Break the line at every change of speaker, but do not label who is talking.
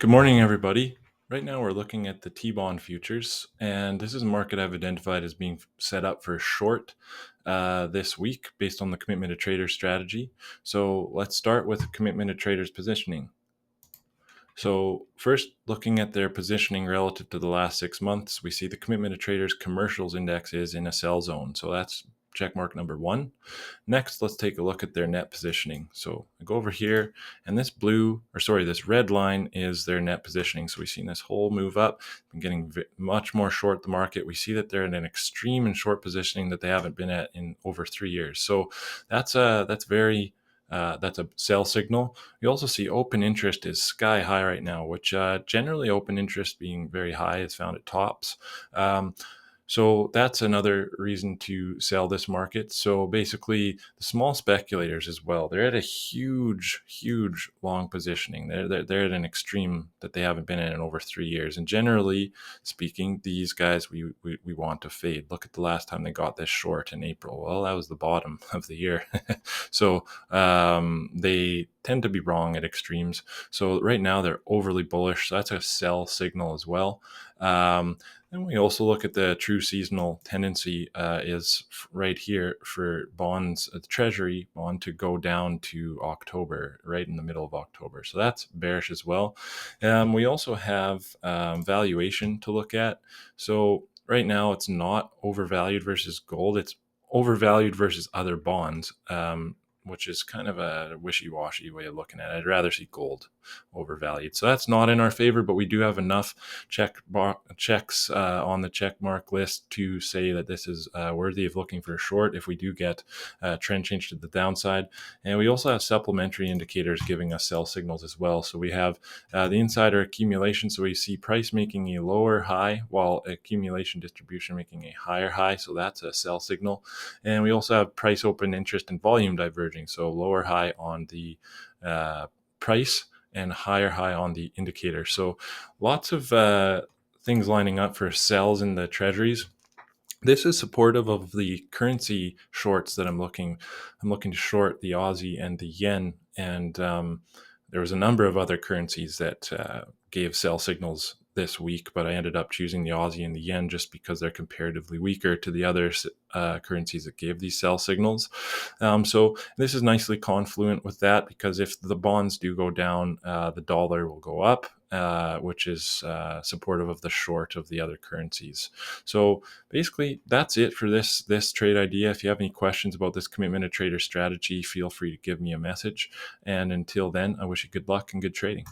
Good morning, everybody. Right now, we're looking at the T-bond futures, and this is a market I've identified as being set up for short this week based on the commitment to traders strategy. So let's start with commitment to traders positioning. So first, looking at their positioning relative to the last 6 months, we see the commitment to traders commercials index is in a sell zone. So that's check mark number 1. Next, let's take a look at their net positioning. So I go over here, and this this red line is their net positioning. So we've seen this whole move up, been getting much more short the market. We see that they're in an extreme and short positioning that they haven't been at in over 3 years. So that's a sell signal. You also see open interest is sky high right now, which generally open interest being very high is found at tops. So that's another reason to sell this market. So basically, the small speculators as well, they're at a huge, huge long positioning. They're at an extreme that they haven't been in over 3 years. And generally speaking, these guys we want to fade. Look at the last time they got this short in April. Well, that was the bottom of the year. So they tend to be wrong at extremes. So right now they're overly bullish. So that's a sell signal as well. And we also look at the true seasonal tendency is right here for bonds, the Treasury bond to go down to October, right in the middle of October. So that's bearish as well. We also have valuation to look at. So right now it's not overvalued versus gold. It's overvalued versus other bonds, which is kind of a wishy-washy way of looking at it. I'd rather see gold overvalued. So that's not in our favor, but we do have enough checks on the check mark list to say that this is worthy of looking for a short if we do get a trend change to the downside. And we also have supplementary indicators giving us sell signals as well. So we have the insider accumulation. So we see price making a lower high while accumulation distribution making a higher high. So that's a sell signal. And we also have price open interest and volume divergence. So lower high on the price and higher high on the indicator. So lots of things lining up for sells in the treasuries. This is supportive of the currency shorts that I'm looking to short the Aussie and the yen. And there was a number of other currencies that gave sell signals this week, but I ended up choosing the Aussie and the yen just because they're comparatively weaker to the other currencies that gave these sell signals. So this is nicely confluent with that, because if the bonds do go down, the dollar will go up, which is supportive of the short of the other currencies. So basically, that's it for this trade idea. If you have any questions about this commitment to trader strategy, feel free to give me a message. And until then, I wish you good luck and good trading.